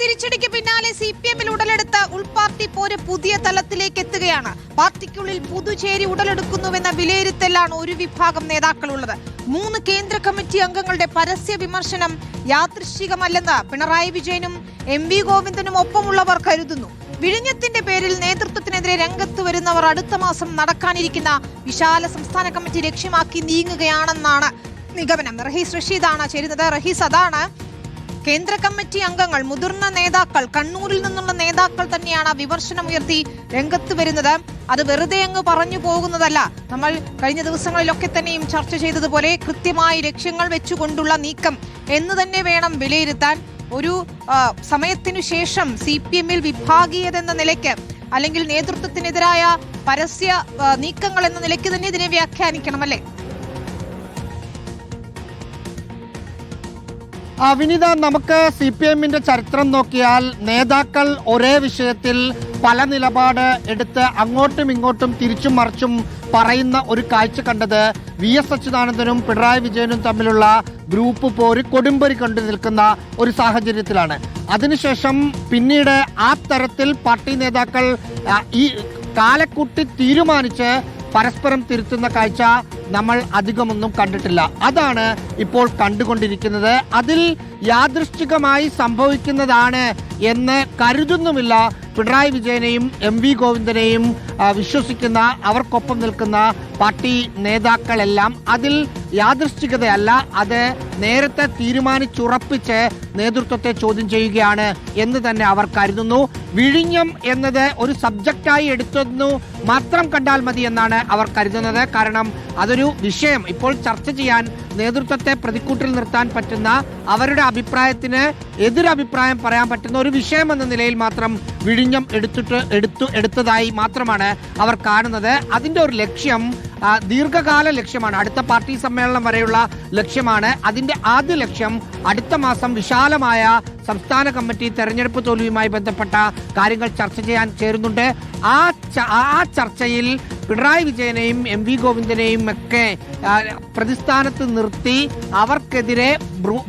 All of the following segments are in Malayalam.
തിരിച്ചടിക്ക് പിന്നാലെ CPM-ൽ ഉടലെടുത്ത ഉൾപാർട്ടി പോര് പുതിയ തലത്തിലേക്ക് എത്തുകയാണ്. പാർട്ടിക്കുള്ളിൽ പുതുചേരി ഉടലെടുക്കുന്നുവെന്ന വിലയിരുത്തലാണ് ഒരു വിഭാഗം നേതാക്കളുള്ളത്. 3 കേന്ദ്ര കമ്മിറ്റി അംഗങ്ങളുടെ പരസ്യ വിമർശനം യാദൃശ്ചികമല്ലെന്ന് പിണറായി വിജയനും MV ഗോവിന്ദനും ഒപ്പമുള്ളവർ കരുതുന്നു. വിഴിഞ്ഞത്തിന്റെ പേരിൽ നേതൃത്വത്തിനെതിരെ രംഗത്ത് വരുന്നവർ അടുത്ത മാസം നടക്കാനിരിക്കുന്ന വിശാല സംസ്ഥാന കമ്മിറ്റി ലക്ഷ്യമാക്കി നീങ്ങുകയാണെന്നാണ് നിഗമനം. റഹീസ് റഷീദാണ് ചേരുന്നത്. റഹീസ്, അതാണ് കേന്ദ്ര കമ്മിറ്റി അംഗങ്ങൾ, മുതിർന്ന നേതാക്കൾ, കണ്ണൂരിൽ നിന്നുള്ള നേതാക്കൾ തന്നെയാണ് വിമർശനമുയർത്തി രംഗത്ത് വരുന്നത്. അത് വെറുതെ അങ്ങ് പറഞ്ഞു പോകുന്നതല്ല. നമ്മൾ കഴിഞ്ഞ ദിവസങ്ങളിലൊക്കെ തന്നെയും ചർച്ച ചെയ്തതുപോലെ കൃത്യമായി ലക്ഷ്യങ്ങൾ വെച്ചുകൊണ്ടുള്ള നീക്കം എന്ന് തന്നെ വേണം വിലയിരുത്താൻ. ഒരു സമയത്തിനു ശേഷം CPM-ൽ വിഭാഗീയതെന്ന നിലയ്ക്ക് അല്ലെങ്കിൽ നേതൃത്വത്തിനെതിരായ പരസ്യ നീക്കങ്ങൾ എന്ന നിലയ്ക്ക് തന്നെ ഇതിനെ വ്യാഖ്യാനിക്കണം, അല്ലേ? വിനീത, നമുക്ക് CPM-ന്റെ ചരിത്രം നോക്കിയാൽ നേതാക്കൾ ഒരേ വിഷയത്തിൽ പല നിലപാട് എടുത്ത് അങ്ങോട്ടും ഇങ്ങോട്ടും തിരിച്ചും മറിച്ചും പറയുന്ന ഒരു കാഴ്ച കണ്ടത് VS അച്യുതാനന്ദനും പിണറായി വിജയനും തമ്മിലുള്ള ഗ്രൂപ്പ് പോര് കൊടുമ്പരി കണ്ടു നിൽക്കുന്ന ഒരു സാഹചര്യത്തിലാണ്. അതിനുശേഷം പിന്നീട് ആ തരത്തിൽ പാർട്ടി നേതാക്കൾ ഈ കാലക്കൂട്ടി തീരുമാനിച്ച് പരസ്പരം തിരുത്തുന്ന കാഴ്ച നമ്മൾ അധികമൊന്നും കണ്ടിട്ടില്ല. അതാണ് ഇപ്പോൾ കണ്ടുകൊണ്ടിരിക്കുന്നത്. അതിൽ യാദൃശ്ചികമായി സംഭവിക്കുന്നതാണ് എന്ന് കരുതുന്നുമില്ല പിണറായി വിജയനെയും MV ഗോവിന്ദനെയും വിശ്വസിക്കുന്ന, അവർക്കൊപ്പം നിൽക്കുന്ന പാർട്ടി നേതാക്കളെല്ലാം. അതിൽ യാദൃശ്ചികതയല്ല, അത് നേരത്തെ തീരുമാനിച്ചുറപ്പിച്ച് നേതൃത്വത്തെ ചോദ്യം ചെയ്യുകയാണ് എന്ന് തന്നെ അവർ കരുതുന്നു. വിഴിഞ്ഞം എന്നത് ഒരു സബ്ജക്റ്റായി എടുത്തെന്നു മാത്രം കണ്ടാൽ മതി എന്നാണ് അവർ കരുതുന്നത്. കാരണം അതൊരു വിഷയം ഇപ്പോൾ ചർച്ച ചെയ്യാൻ നേതൃത്വത്തെ പ്രതിക്കൂട്ടിൽ നിർത്താൻ പറ്റുന്ന, അവരുടെ അഭിപ്രായത്തിന് എതിരഭിപ്രായം പറയാൻ പറ്റുന്ന ഒരു വിഷയം എന്ന നിലയിൽ മാത്രം വിഴിഞ്ഞം എടുത്തതായി മാത്രമാണ് അവർ കാണുന്നത്. അതിൻ്റെ ഒരു ലക്ഷ്യം ദീർഘകാല ലക്ഷ്യമാണ്, അടുത്ത പാർട്ടി സമ്മേളനം വരെയുള്ള ലക്ഷ്യമാണ്. അതിൻ്റെ ആദ്യ ലക്ഷ്യം അടുത്ത മാസം വിശാലമായ സംസ്ഥാന കമ്മിറ്റി തെരഞ്ഞെടുപ്പ് തോൽവിയുമായി ബന്ധപ്പെട്ട കാര്യങ്ങൾ ചർച്ച ചെയ്യാൻ ചേരുന്നുണ്ട്. ആ ചർച്ചയിൽ പിണറായി വിജയനെയും MV ഗോവിന്ദനെയും ഒക്കെ പ്രതിസ്ഥാനത്ത് നിർത്തി അവർക്കെതിരെ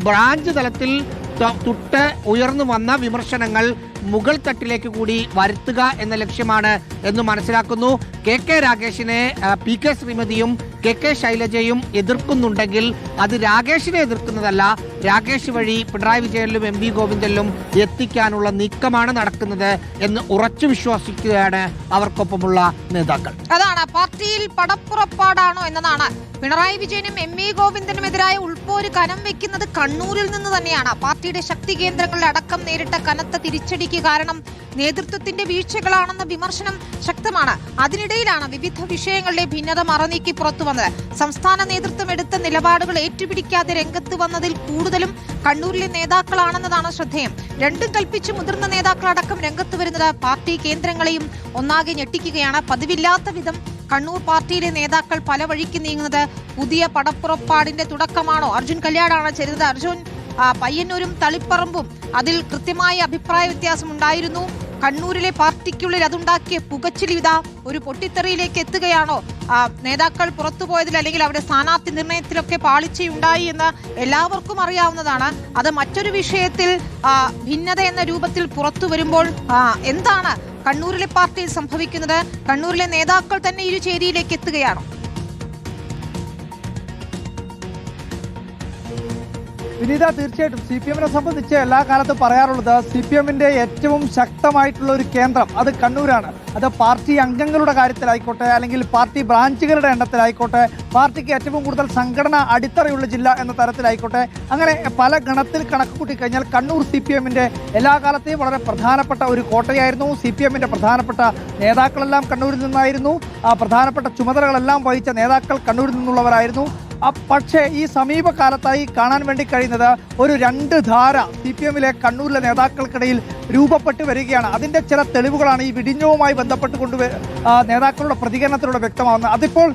ബ്രാഞ്ച് തലത്തിൽ തൊട്ട് ഉയർന്നു വന്ന വിമർശനങ്ങൾ മുകൾ തട്ടിലേക്ക് കൂടി വരുത്തുക എന്ന ലക്ഷ്യമാണ് എന്ന് മനസ്സിലാക്കുന്നു. KK രാഗേഷിനെ PK ശ്രീമതിയും KK ശൈലജയും എതിർക്കുന്നുണ്ടെങ്കിൽ അത് രാഗേഷിനെ എതിർക്കുന്നതല്ല, രാഗേഷ് വഴി പിണറായി വിജയനിലും MV ഗോവിന്ദനിലും എത്തിക്കാനുള്ള നീക്കമാണ് നടക്കുന്നത് എന്ന് ഉറച്ചു വിശ്വസിക്കുകയാണ് അവർക്കൊപ്പമുള്ള നേതാക്കൾ. അതാണ് പാർട്ടിയിൽ പടപ്പുറപ്പാടാണോ എന്നതാണ്. പിണറായി വിജയനും MV ഗോവിന്ദനുമെതിരായ ഉൾപ്പോര് കനം വെക്കുന്നത് കണ്ണൂരിൽ നിന്ന് തന്നെയാണ്. പാർട്ടിയുടെ ശക്തി കേന്ദ്രങ്ങളിൽ അടക്കം നേരിട്ട കനത്ത തിരിച്ചടിക്ക് കാരണം നേതൃത്വത്തിന്റെ വീഴ്ചകളാണെന്ന വിമർശനം ശക്തമാണ്. അതിനിടയിലാണ് വിവിധ വിഷയങ്ങളുടെ ഭിന്നത മറനീക്കി പുറത്തു വന്നത്. സംസ്ഥാന നേതൃത്വം എടുത്ത നിലപാടുകൾ ഏറ്റുപിടിക്കാതെ രംഗത്ത് വന്നതിൽ കൂടുതലും കണ്ണൂരിലെ നേതാക്കളാണെന്നതാണ് ശ്രദ്ധേയം. രണ്ടും കൽപ്പിച്ച് മുതിർന്ന നേതാക്കളടക്കം രംഗത്ത് വരുന്നത് പാർട്ടി കേന്ദ്രങ്ങളെയും ഒന്നാകെ ഞെട്ടിക്കുകയാണ്. പതിവില്ലാത്ത വിധം കണ്ണൂർ പാർട്ടിയിലെ നേതാക്കൾ പല വഴിക്ക് നീങ്ങുന്നത് പുതിയ പടപ്പുറപ്പാടിന്റെ തുടക്കമാണോ? അർജുൻ കല്യാടാണ് ചേരുന്നത്. അർജുൻ, പയ്യന്നൂരും തളിപ്പറമ്പും അതിൽ കൃത്യമായ അഭിപ്രായ വ്യത്യാസം ഉണ്ടായിരുന്നു. കണ്ണൂരിലെ പാർട്ടിക്കുള്ളിൽ അതുണ്ടാക്കിയ പുകച്ചിലിത ഒരു പൊട്ടിത്തെറിയിലേക്ക് എത്തുകയാണോ? നേതാക്കൾ പുറത്തുപോയതിൽ അല്ലെങ്കിൽ അവിടെ സ്ഥാനാർത്ഥി നിർണയത്തിലൊക്കെ പാളിച്ചയുണ്ടായി എന്ന് എല്ലാവർക്കും അറിയാവുന്നതാണ്. അത് മറ്റൊരു വിഷയത്തിൽ ഭിന്നത എന്ന രൂപത്തിൽ പുറത്തു വരുമ്പോൾ എന്താണ് കണ്ണൂരിലെ പാർട്ടിയിൽ സംഭവിക്കുന്നത്? കണ്ണൂരിലെ നേതാക്കൾ തന്നെ ഇരു ചേരിയിലേക്ക് എത്തുകയാണോ? വിനീത, തീർച്ചയായിട്ടും CPM-നെ സംബന്ധിച്ച് എല്ലാ കാലത്തും പറയാറുള്ളത് CPM-ന്റെ ഏറ്റവും ശക്തമായിട്ടുള്ള ഒരു കേന്ദ്രം അത് കണ്ണൂരാണ്. അത് പാർട്ടി അംഗങ്ങളുടെ കാര്യത്തിലായിക്കോട്ടെ, അല്ലെങ്കിൽ പാർട്ടി ബ്രാഞ്ചുകളുടെ എണ്ണത്തിലായിക്കോട്ടെ, പാർട്ടിക്ക് ഏറ്റവും കൂടുതൽ സംഘടന അടിത്തറയുള്ള ജില്ല എന്ന തരത്തിലായിക്കോട്ടെ, അങ്ങനെ പല ഗണത്തിൽ കണക്ക് കൂട്ടിക്കഴിഞ്ഞാൽ കണ്ണൂർ CPM-ന്റെ എല്ലാ കാലത്തെയും വളരെ പ്രധാനപ്പെട്ട ഒരു കോട്ടയായിരുന്നു. CPM-ന്റെ പ്രധാനപ്പെട്ട നേതാക്കളെല്ലാം കണ്ണൂരിൽ നിന്നായിരുന്നു. ആ പ്രധാനപ്പെട്ട ചുമതലകളെല്ലാം വഹിച്ച നേതാക്കൾ കണ്ണൂരിൽ നിന്നുള്ളവരായിരുന്നു. പക്ഷേ ഈ സമീപകാലത്തായി കാണാൻ വേണ്ടി കഴിയുന്നത് ഒരു രണ്ട് ധാര CPM-ലെ കണ്ണൂരിലെ നേതാക്കൾക്കിടയിൽ രൂപപ്പെട്ടു വരികയാണ്. അതിൻ്റെ ചില തെളിവുകളാണ് ഈ വിഴിഞ്ഞവുമായി ബന്ധപ്പെട്ടുകൊണ്ട് നേതാക്കളുടെ പ്രതികരണത്തിലൂടെ വ്യക്തമാവുന്നത്. അതിപ്പോൾ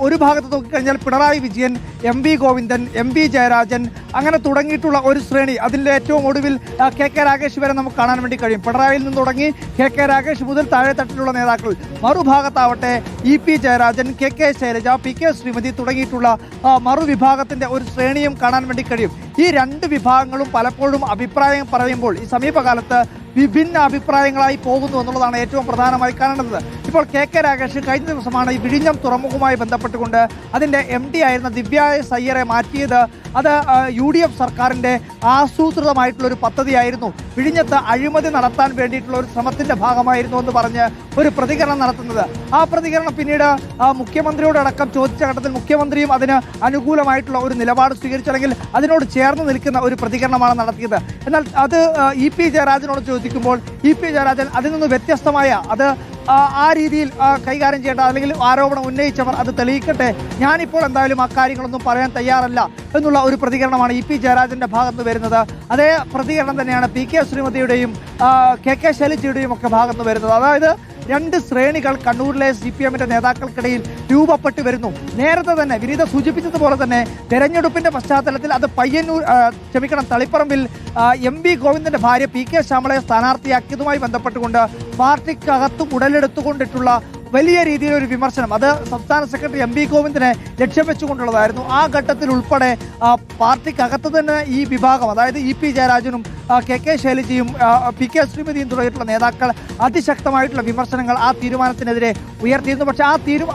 ഒരു ഭാഗത്ത് നോക്കിക്കഴിഞ്ഞാൽ പിണറായി വിജയൻ, MV ഗോവിന്ദൻ, MV ജയരാജൻ, അങ്ങനെ തുടങ്ങിയിട്ടുള്ള ഒരു ശ്രേണി. അതിൻ്റെ ഏറ്റവും ഒടുവിൽ KK രാഗേഷ് വരെ നമുക്ക് കാണാൻ വേണ്ടി കഴിയും. പിണറായിയിൽ നിന്ന് തുടങ്ങി KK രാഗേഷ് മുതൽ താഴെത്തട്ടിലുള്ള നേതാക്കൾ. മറുഭാഗത്താവട്ടെ EP Jayarajan, KK Shailaja, PK Shrimati തുടങ്ങിയിട്ടുള്ള മറുവിഭാഗത്തിന്റെ ഒരു ശ്രേണിയും കാണാൻ വേണ്ടി കഴിയും. ഈ രണ്ട് വിഭാഗങ്ങളും പലപ്പോഴും അഭിപ്രായം പറയുമ്പോൾ ഈ സമീപകാലത്ത് വിഭിന്ന അഭിപ്രായങ്ങളായി പോകുന്നു എന്നുള്ളതാണ് ഏറ്റവും പ്രധാനമായി കാണേണ്ടത്. ഇപ്പോൾ KK രാഗേഷ് കഴിഞ്ഞ ദിവസമാണ് ഈ വിഴിഞ്ഞം തുറമുഖവുമായി ബന്ധപ്പെട്ടുകൊണ്ട് അതിൻ്റെ MD ആയിരുന്ന ദിവ്യ സയ്യറെ മാറ്റിയത്. അത് UDF സർക്കാരിൻ്റെ ആസൂത്രിതമായിട്ടുള്ളൊരു പദ്ധതിയായിരുന്നു, വിഴിഞ്ഞത്ത് അഴിമതി നടത്താൻ വേണ്ടിയിട്ടുള്ള ഒരു ശ്രമത്തിൻ്റെ ഭാഗമായിരുന്നു എന്ന് പറഞ്ഞ് ഒരു പ്രതികരണം നടത്തുന്നത്. ആ പ്രതികരണം പിന്നീട് മുഖ്യമന്ത്രിയോടടക്കം ചോദിച്ച ഘട്ടത്തിൽ മുഖ്യമന്ത്രിയും അതിന് അനുകൂലമായിട്ടുള്ള ഒരു നിലപാട് സ്വീകരിച്ചു, അല്ലെങ്കിൽ അതിനോട് ചേർന്ന് നിൽക്കുന്ന ഒരു പ്രതികരണമാണ് നടത്തിയത്. എന്നാൽ അത് EP ജയരാജനോട് ചോദിക്കുമ്പോൾ EP ജയരാജൻ അതിൽ നിന്ന് വ്യത്യസ്തമായ അത് ആ രീതിയിൽ കൈകാര്യം ചെയ്യേണ്ട, അല്ലെങ്കിൽ ആരോപണം ഉന്നയിച്ചവർ അത് തെളിയിക്കട്ടെ, ഞാനിപ്പോൾ എന്തായാലും ആ കാര്യങ്ങളൊന്നും പറയാൻ തയ്യാറല്ല എന്നുള്ള ഒരു പ്രതികരണമാണ് EP ജയരാജന്റെ ഭാഗത്ത് വരുന്നത്. അതേ പ്രതികരണം തന്നെയാണ് PK ശ്രീമതിയുടെയും KK ശൈലജയുടെയും ഒക്കെ ഭാഗത്ത് വരുന്നത്. അതായത് രണ്ട് ശ്രേണികൾ കണ്ണൂരിലെ CPM-ന്റെ നേതാക്കൾക്കിടയിൽ രൂപപ്പെട്ടു വരുന്നു. നേരത്തെ തന്നെ വിനീത സൂചിപ്പിച്ചതുപോലെ തന്നെ തെരഞ്ഞെടുപ്പിന്റെ പശ്ചാത്തലത്തിൽ അത് തളിപ്പറമ്പിൽ MV ഗോവിന്ദന്റെ ഭാര്യ PK ശ്യാമളയെ സ്ഥാനാർത്ഥിയാക്കിയതുമായി ബന്ധപ്പെട്ടുകൊണ്ട് പാർട്ടിക്കകത്തും ഉടലെടുത്തുകൊണ്ടിട്ടുള്ള വലിയ രീതിയിലൊരു വിമർശനം, അത് സംസ്ഥാന സെക്രട്ടറി MV ഗോവിന്ദനെ ലക്ഷ്യം വെച്ചുകൊണ്ടുള്ളതായിരുന്നു. ആ ഘട്ടത്തിൽ ഉൾപ്പെടെ പാർട്ടിക്കകത്ത് തന്നെ ഈ വിഭാഗം, അതായത് EP ജയരാജനും KK ശൈലജയും PK ശ്രീമതിയും തുടങ്ങിയിട്ടുള്ള നേതാക്കൾ അതിശക്തമായിട്ടുള്ള വിമർശനങ്ങൾ ആ തീരുമാനത്തിനെതിരെ ഉയർത്തിയിരുന്നു. പക്ഷെ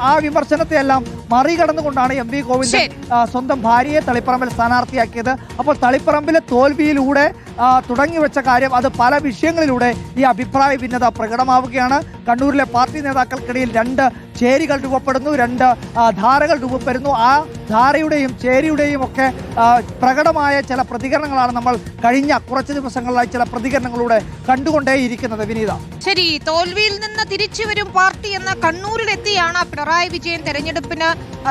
ആ വിമർശനത്തെ എല്ലാം മറികടന്നുകൊണ്ടാണ് MV ഗോവിന്ദൻ സ്വന്തം ഭാര്യയെ തളിപ്പറമ്പിൽ സ്ഥാനാർത്ഥിയാക്കിയത്. അപ്പോൾ തളിപ്പറമ്പിലെ തോൽവിയിലൂടെ തുടങ്ങിവെച്ച കാര്യം അത് പല വിഷയങ്ങളിലൂടെ ഈ അഭിപ്രായ ഭിന്നത പ്രകടമാവുകയാണ്. കണ്ണൂരിലെ പാർട്ടി നേതാക്കൾക്കിടയിൽ രണ്ട് ചേരികൾ രൂപപ്പെടുന്നു, രണ്ട് ധാരകൾ രൂപപ്പെടുന്നു. ആ ധാരയുടെയും ചേരിയുടെയും ഒക്കെ പ്രകടമായ ചില പ്രതികരണങ്ങളാണ് നമ്മൾ കഴിഞ്ഞ കുറച്ച് ദിവസങ്ങളിലായി ചില പ്രതികരണങ്ങളിലൂടെ കണ്ടുകൊണ്ടേയിരിക്കുന്നത്. വിനീത, ശരി, തോൽവിയിൽ നിന്ന് തിരിച്ചു വരും പാർട്ടി എന്ന കണ്ണൂരിലെത്തിയാണ് പിണറായി വിജയൻ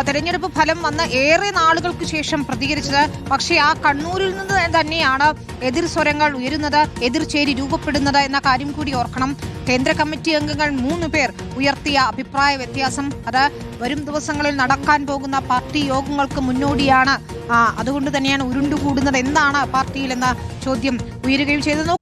തെരഞ്ഞെടുപ്പ് ഫലം വന്ന് ഏറെ നാളുകൾക്ക് ശേഷം പ്രതികരിച്ചത്. പക്ഷേ ആ കണ്ണൂരിൽ നിന്ന് തന്നെയാണ് എതിർ സ്വരങ്ങൾ ഉയരുന്നത്, എതിർ ചേരി രൂപപ്പെടുന്നത് എന്ന കാര്യം കൂടി ഓർക്കണം. കേന്ദ്ര കമ്മിറ്റി അംഗങ്ങൾ 3 പേർ ഉയർത്തിയ അഭിപ്രായ വ്യത്യാസം അത് വരും ദിവസങ്ങളിൽ നടക്കാൻ പോകുന്ന പാർട്ടി യോഗങ്ങൾക്ക് മുന്നോടിയാണ്. അതുകൊണ്ട് തന്നെയാണ് ഉരുണ്ടുകൂടുന്നത് എന്താണ് പാർട്ടിയിൽ എന്ന ചോദ്യം ഉയരുകയും ചെയ്തത്.